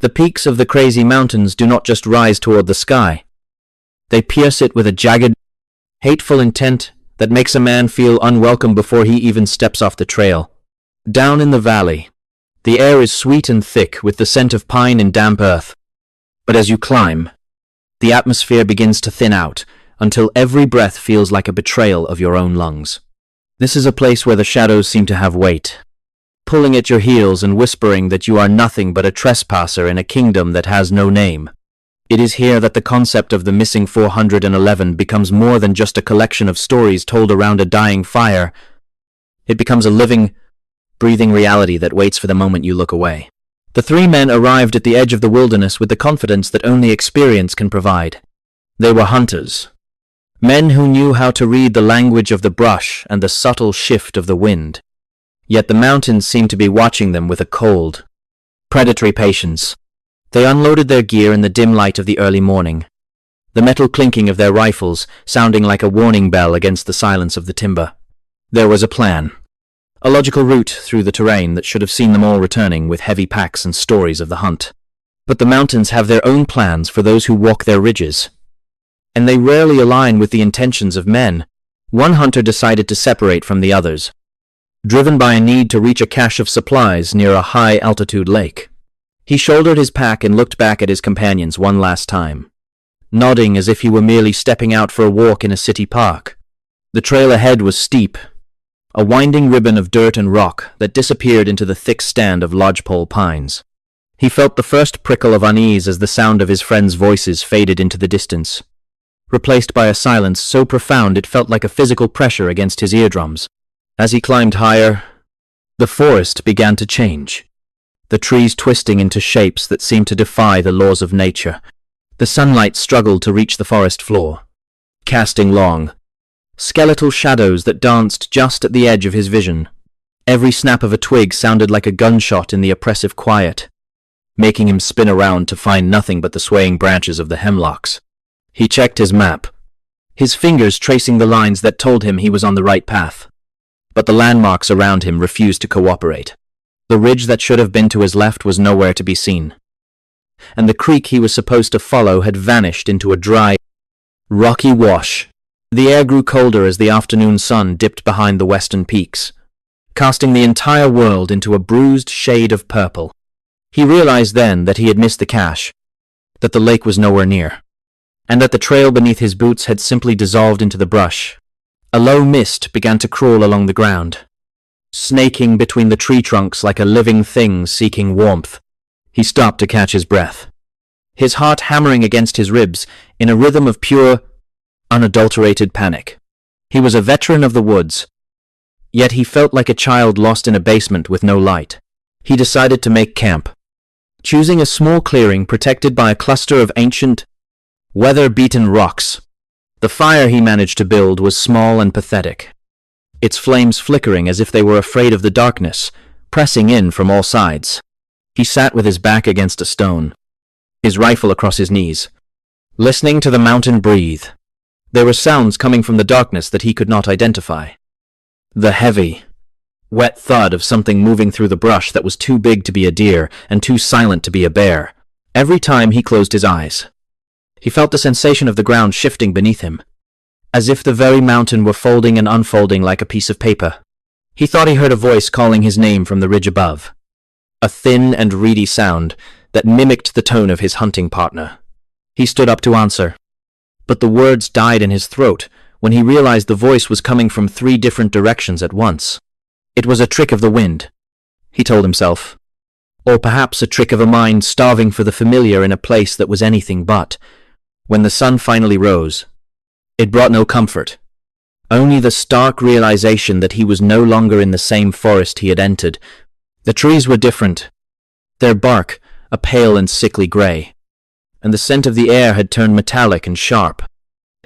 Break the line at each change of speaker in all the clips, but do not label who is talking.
The peaks of the crazy mountains do not just rise toward the sky. They pierce it with a jagged, hateful intent that makes a man feel unwelcome before he even steps off the trail. Down in the valley, the air is sweet and thick with the scent of pine and damp earth. But as you climb, the atmosphere begins to thin out until every breath feels like a betrayal of your own lungs. This is a place where the shadows seem to have weight, pulling at your heels and whispering that you are nothing but a trespasser in a kingdom that has no name. It is here that the concept of the missing 411 becomes more than just a collection of stories told around a dying fire. It becomes a living, breathing reality that waits for the moment you look away. The three men arrived at the edge of the wilderness with the confidence that only experience can provide. They were hunters. Men who knew how to read the language of the brush and the subtle shift of the wind. Yet the mountains seemed to be watching them with a cold, predatory patience. They unloaded their gear in the dim light of the early morning, the metal clinking of their rifles sounding like a warning bell against the silence of the timber. There was a plan, a logical route through the terrain that should have seen them all returning with heavy packs and stories of the hunt. But the mountains have their own plans for those who walk their ridges, and they rarely align with the intentions of men. One hunter decided to separate from the others, driven by a need to reach a cache of supplies near a high-altitude lake. He shouldered his pack and looked back at his companions one last time, nodding as if he were merely stepping out for a walk in a city park. The trail ahead was steep, a winding ribbon of dirt and rock that disappeared into the thick stand of lodgepole pines. He felt the first prickle of unease as the sound of his friends' voices faded into the distance, replaced by a silence so profound it felt like a physical pressure against his eardrums. As he climbed higher, the forest began to change, the trees twisting into shapes that seemed to defy the laws of nature. The sunlight struggled to reach the forest floor, casting long, skeletal shadows that danced just at the edge of his vision. Every snap of a twig sounded like a gunshot in the oppressive quiet, making him spin around to find nothing but the swaying branches of the hemlocks. He checked his map, his fingers tracing the lines that told him he was on the right path. But the landmarks around him refused to cooperate. The ridge that should have been to his left was nowhere to be seen, and the creek he was supposed to follow had vanished into a dry, rocky wash. The air grew colder as the afternoon sun dipped behind the western peaks, casting the entire world into a bruised shade of purple. He realized then that he had missed the cache, that the lake was nowhere near, and that the trail beneath his boots had simply dissolved into the brush. A low mist began to crawl along the ground, snaking between the tree trunks like a living thing seeking warmth. He stopped to catch his breath, his heart hammering against his ribs in a rhythm of pure, unadulterated panic. He was a veteran of the woods, yet he felt like a child lost in a basement with no light. He decided to make camp, choosing a small clearing protected by a cluster of ancient, weather-beaten rocks. The fire he managed to build was small and pathetic, its flames flickering as if they were afraid of the darkness, pressing in from all sides. He sat with his back against a stone, his rifle across his knees, listening to the mountain breathe. There were sounds coming from the darkness that he could not identify. The heavy, wet thud of something moving through the brush that was too big to be a deer and too silent to be a bear. Every time he closed his eyes, he felt the sensation of the ground shifting beneath him, as if the very mountain were folding and unfolding like a piece of paper. He thought he heard a voice calling his name from the ridge above, a thin and reedy sound that mimicked the tone of his hunting partner. He stood up to answer, but the words died in his throat when he realized the voice was coming from 3 different directions at once. It was a trick of the wind, he told himself, or perhaps a trick of a mind starving for the familiar in a place that was anything but. When the sun finally rose, it brought no comfort, only the stark realization that he was no longer in the same forest he had entered. The trees were different, their bark a pale and sickly gray, and the scent of the air had turned metallic and sharp.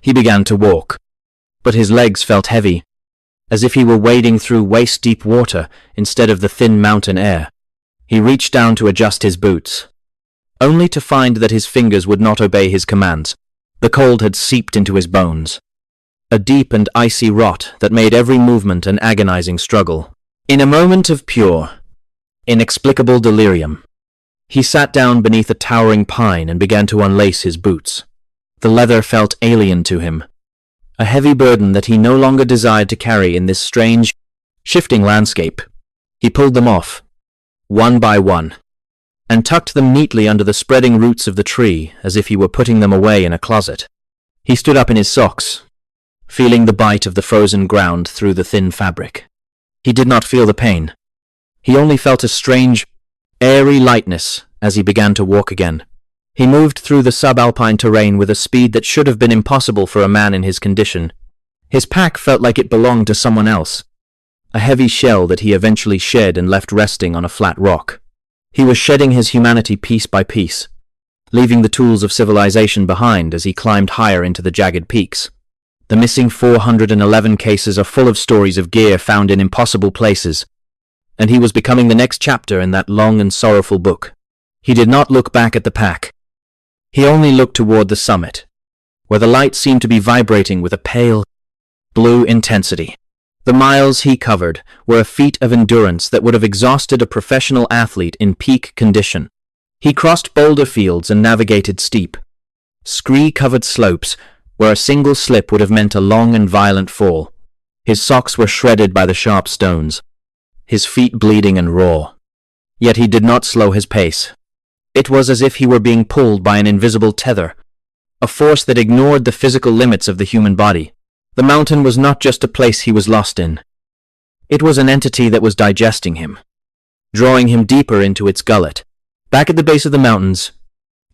He began to walk, but his legs felt heavy, as if he were wading through waist-deep water instead of the thin mountain air. He reached down to adjust his boots, only to find that his fingers would not obey his commands. The cold had seeped into his bones, a deep and icy rot that made every movement an agonizing struggle. In a moment of pure, inexplicable delirium, He sat down beneath a towering pine and began to unlace his boots. The leather felt alien to him, a heavy burden that he no longer desired to carry in this strange, shifting landscape. He pulled them off, one by one, and tucked them neatly under the spreading roots of the tree as if he were putting them away in a closet. He stood up in his socks, feeling the bite of the frozen ground through the thin fabric. He did not feel the pain. He only felt a strange, airy lightness as he began to walk again. He moved through the subalpine terrain with a speed that should have been impossible for a man in his condition. His pack felt like it belonged to someone else, a heavy shell that he eventually shed and left resting on a flat rock. He was shedding his humanity piece by piece, leaving the tools of civilization behind as he climbed higher into the jagged peaks. The missing 411 cases are full of stories of gear found in impossible places, and he was becoming the next chapter in that long and sorrowful book. He did not look back at the pack. He only looked toward the summit, where the light seemed to be vibrating with a pale, blue intensity. The miles he covered were a feat of endurance that would have exhausted a professional athlete in peak condition. He crossed boulder fields and navigated steep, scree-covered slopes where a single slip would have meant a long and violent fall. His socks were shredded by the sharp stones, his feet bleeding and raw. Yet he did not slow his pace. It was as if he were being pulled by an invisible tether, a force that ignored the physical limits of the human body. The mountain was not just a place he was lost in. It was an entity that was digesting him, drawing him deeper into its gullet. Back at the base of the mountains,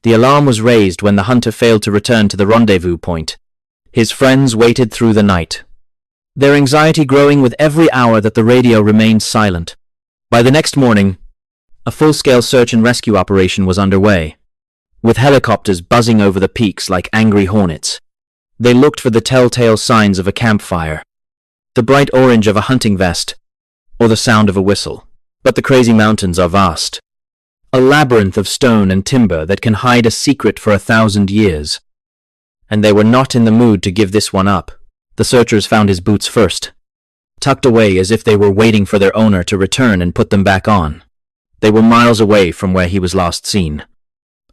the alarm was raised when the hunter failed to return to the rendezvous point. His friends waited through the night, their anxiety growing with every hour that the radio remained silent. By the next morning, a full-scale search and rescue operation was underway, with helicopters buzzing over the peaks like angry hornets. They looked for the telltale signs of a campfire, the bright orange of a hunting vest, or the sound of a whistle. But the crazy mountains are vast, a labyrinth of stone and timber that can hide a secret for 1,000 years. And they were not in the mood to give this one up. The searchers found his boots first, tucked away as if they were waiting for their owner to return and put them back on. They were miles away from where he was last seen,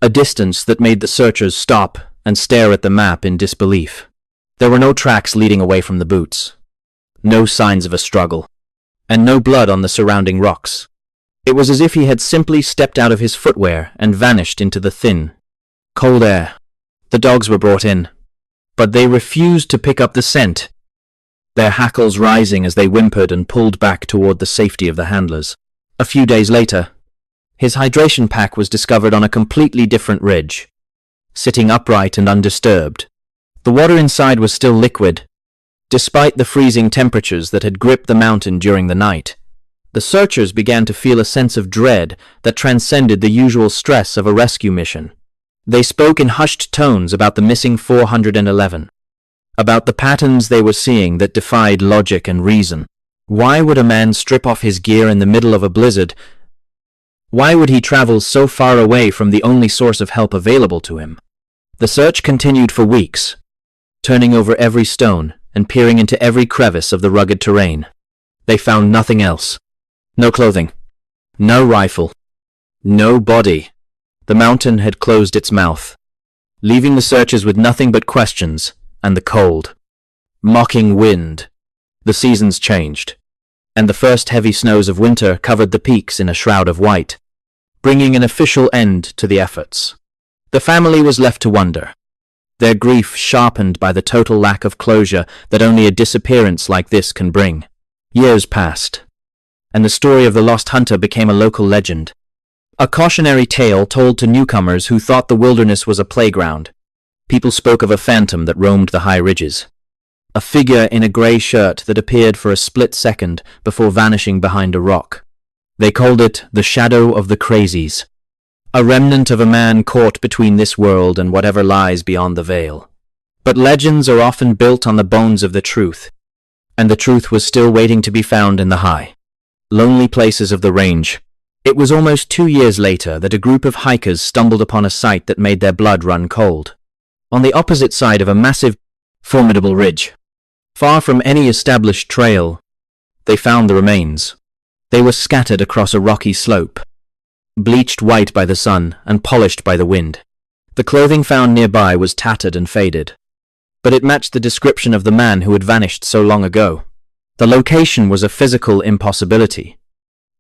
a distance that made the searchers stop and stare at the map in disbelief. There were no tracks leading away from the boots, no signs of a struggle, and no blood on the surrounding rocks. It was as if he had simply stepped out of his footwear and vanished into the thin, cold air. The dogs were brought in, but they refused to pick up the scent, their hackles rising as they whimpered and pulled back toward the safety of the handlers. A few days later, his hydration pack was discovered on a completely different ridge, sitting upright and undisturbed. The water inside was still liquid, despite the freezing temperatures that had gripped the mountain during the night. The searchers began to feel a sense of dread that transcended the usual stress of a rescue mission. They spoke in hushed tones about the missing 411, about the patterns they were seeing that defied logic and reason. Why would a man strip off his gear in the middle of a blizzard? Why would he travel so far away from the only source of help available to him? The search continued for weeks, turning over every stone and peering into every crevice of the rugged terrain. They found nothing else. No clothing, no rifle, no body. The mountain had closed its mouth, leaving the searchers with nothing but questions and the cold, mocking wind. The seasons changed, and the first heavy snows of winter covered the peaks in a shroud of white, bringing an official end to the efforts. The family was left to wonder, their grief sharpened by the total lack of closure that only a disappearance like this can bring. Years passed, and the story of the lost hunter became a local legend, a cautionary tale told to newcomers who thought the wilderness was a playground. People spoke of a phantom that roamed the high ridges, a figure in a grey shirt that appeared for a split second before vanishing behind a rock. They called it the shadow of the crazies, a remnant of a man caught between this world and whatever lies beyond the veil. But legends are often built on the bones of the truth, and the truth was still waiting to be found in the high, lonely places of the range. It was almost 2 years later that a group of hikers stumbled upon a sight that made their blood run cold. On the opposite side of a massive, formidable ridge, far from any established trail, they found the remains. They were scattered across a rocky slope, bleached white by the sun and polished by the wind. The clothing found nearby was tattered and faded, but it matched the description of the man who had vanished so long ago. The location was a physical impossibility.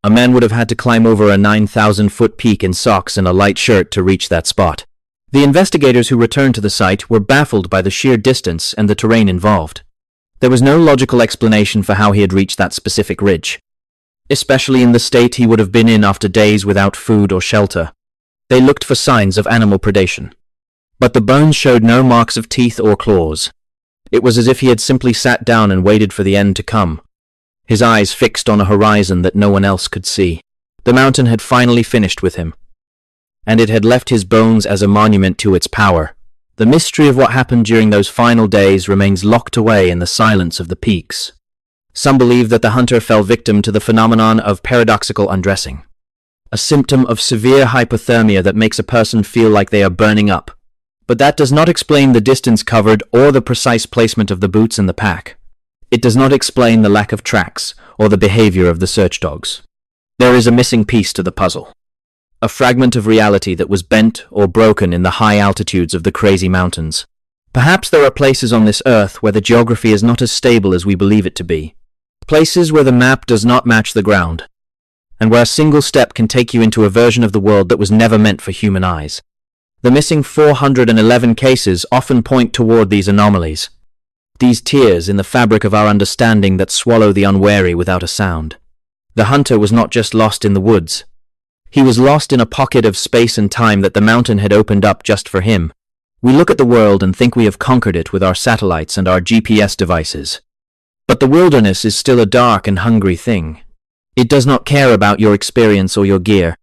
A man would have had to climb over a 9,000-foot peak in socks and a light shirt to reach that spot. The investigators who returned to the site were baffled by the sheer distance and the terrain involved. There was no logical explanation for how he had reached that specific ridge, especially in the state he would have been in after days without food or shelter. They looked for signs of animal predation, but the bones showed no marks of teeth or claws. It was as if he had simply sat down and waited for the end to come, his eyes fixed on a horizon that no one else could see. The mountain had finally finished with him, and it had left his bones as a monument to its power. The mystery of what happened during those final days remains locked away in the silence of the peaks. Some believe that the hunter fell victim to the phenomenon of paradoxical undressing, a symptom of severe hypothermia that makes a person feel like they are burning up. But that does not explain the distance covered or the precise placement of the boots in the pack. It does not explain the lack of tracks or the behavior of the search dogs. There is a missing piece to the puzzle, a fragment of reality that was bent or broken in the high altitudes of the crazy mountains. Perhaps there are places on this earth where the geography is not as stable as we believe it to be. Places where the map does not match the ground, and where a single step can take you into a version of the world that was never meant for human eyes. The missing 411 cases often point toward these anomalies, these tears in the fabric of our understanding that swallow the unwary without a sound. The hunter was not just lost in the woods. He was lost in a pocket of space and time that the mountain had opened up just for him. We look at the world and think we have conquered it with our satellites and our GPS devices. But the wilderness is still a dark and hungry thing. It does not care about your experience or your gear.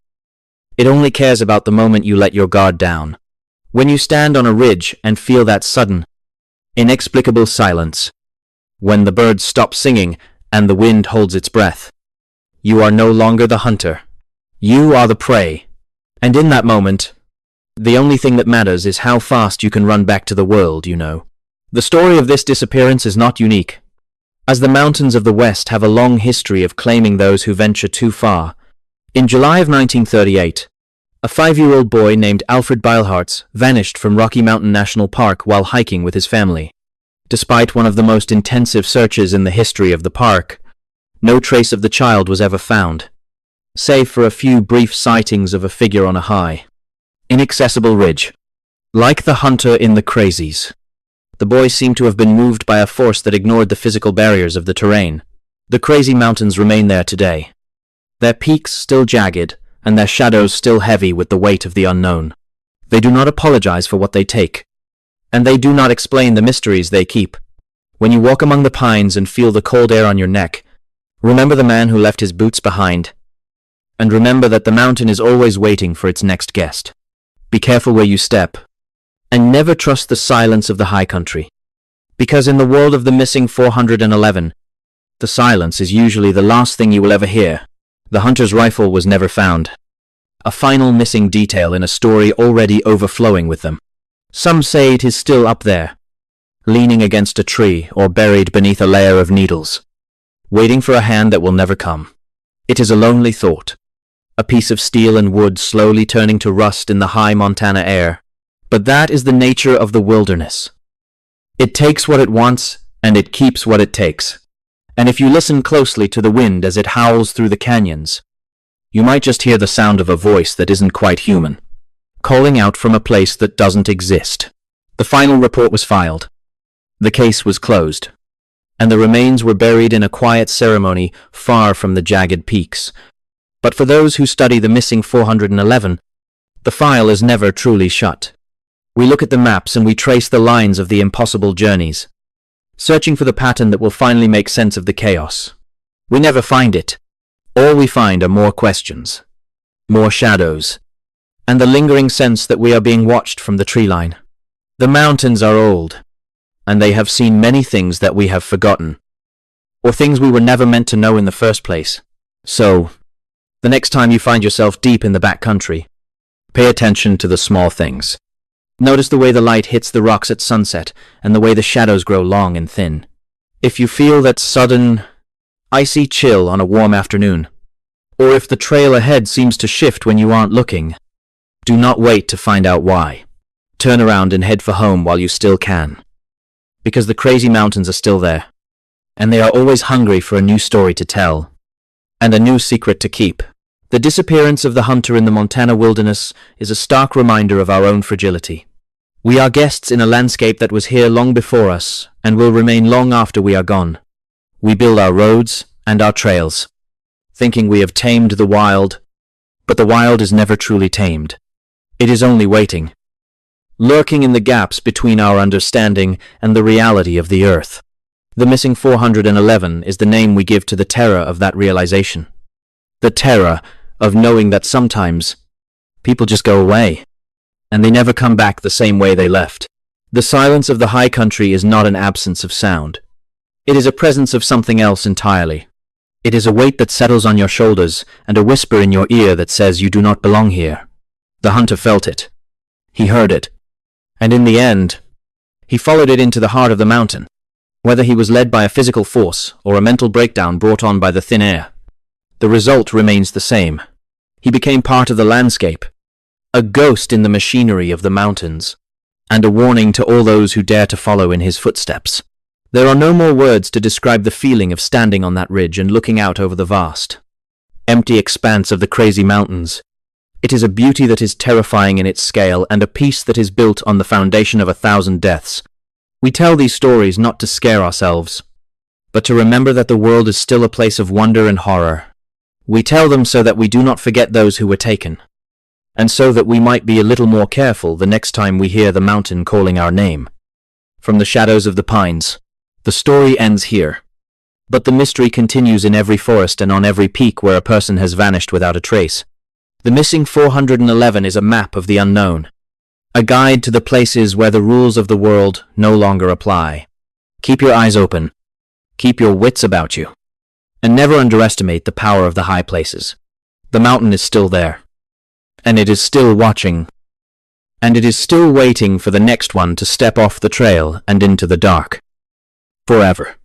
It only cares about the moment you let your guard down. When you stand on a ridge and feel that sudden, inexplicable silence, when the birds stop singing and the wind holds its breath, you are no longer the hunter. You are the prey. And in that moment, the only thing that matters is how fast you can run back to the world you know. The story of this disappearance is not unique, as the mountains of the West have a long history of claiming those who venture too far. In July of 1938, a 5-year-old boy named Alfred Beilhartz vanished from Rocky Mountain National Park while hiking with his family. Despite one of the most intensive searches in the history of the park, no trace of the child was ever found, save for a few brief sightings of a figure on a high, inaccessible ridge. Like the hunter in the Crazies, the boy seemed to have been moved by a force that ignored the physical barriers of the terrain. The crazy mountains remain there today, their peaks still jagged and their shadows still heavy with the weight of the unknown. They do not apologize for what they take, and they do not explain the mysteries they keep. When you walk among the pines and feel the cold air on your neck, remember the man who left his boots behind, and remember that the mountain is always waiting for its next guest. Be careful where you step, and never trust the silence of the high country, because in the world of the missing 411, the silence is usually the last thing you will ever hear. The hunter's rifle was never found, a final missing detail in a story already overflowing with them. Some say it is still up there, leaning against a tree or buried beneath a layer of needles, waiting for a hand that will never come. It is a lonely thought, a piece of steel and wood slowly turning to rust in the high Montana air. But that is the nature of the wilderness. It takes what it wants, and it keeps what it takes. And if you listen closely to the wind as it howls through the canyons, you might just hear the sound of a voice that isn't quite human, calling out from a place that doesn't exist. The final report was filed. The case was closed, and the remains were buried in a quiet ceremony far from the jagged peaks. But for those who study the missing 411, the file is never truly shut. We look at the maps and we trace the lines of the impossible journeys, searching for the pattern that will finally make sense of the chaos. We never find it. All we find are more questions, more shadows, and the lingering sense that we are being watched from the tree line. The mountains are old, and they have seen many things that we have forgotten, or things we were never meant to know in the first place. So, the next time you find yourself deep in the backcountry, pay attention to the small things. Notice the way the light hits the rocks at sunset and the way the shadows grow long and thin. If you feel that sudden, icy chill on a warm afternoon, or if the trail ahead seems to shift when you aren't looking, do not wait to find out why. Turn around and head for home while you still can. Because the crazy mountains are still there, and they are always hungry for a new story to tell, and a new secret to keep. The disappearance of the hunter in the Montana wilderness is a stark reminder of our own fragility. We are guests in a landscape that was here long before us, and will remain long after we are gone. We build our roads and our trails, thinking we have tamed the wild, but the wild is never truly tamed. It is only waiting, lurking in the gaps between our understanding and the reality of the earth. The missing 411 is the name we give to the terror of that realization. The terror of knowing that sometimes people just go away, and they never come back the same way they left. The silence of the high country is not an absence of sound. It is a presence of something else entirely. It is a weight that settles on your shoulders and a whisper in your ear that says you do not belong here. The hunter felt it. He heard it. And in the end, he followed it into the heart of the mountain. Whether he was led by a physical force or a mental breakdown brought on by the thin air, the result remains the same. He became part of the landscape, a ghost in the machinery of the mountains, and a warning to all those who dare to follow in his footsteps. There are no more words to describe the feeling of standing on that ridge and looking out over the vast, empty expanse of the crazy mountains. It is a beauty that is terrifying in its scale and a peace that is built on the foundation of 1,000 deaths. We tell these stories not to scare ourselves, but to remember that the world is still a place of wonder and horror. We tell them so that we do not forget those who were taken, and so that we might be a little more careful the next time we hear the mountain calling our name. From the shadows of the pines, the story ends here. But the mystery continues in every forest and on every peak where a person has vanished without a trace. The missing 411 is a map of the unknown, a guide to the places where the rules of the world no longer apply. Keep your eyes open, keep your wits about you, and never underestimate the power of the high places. The mountain is still there, and it is still watching, and it is still waiting for the next one to step off the trail and into the dark. Forever.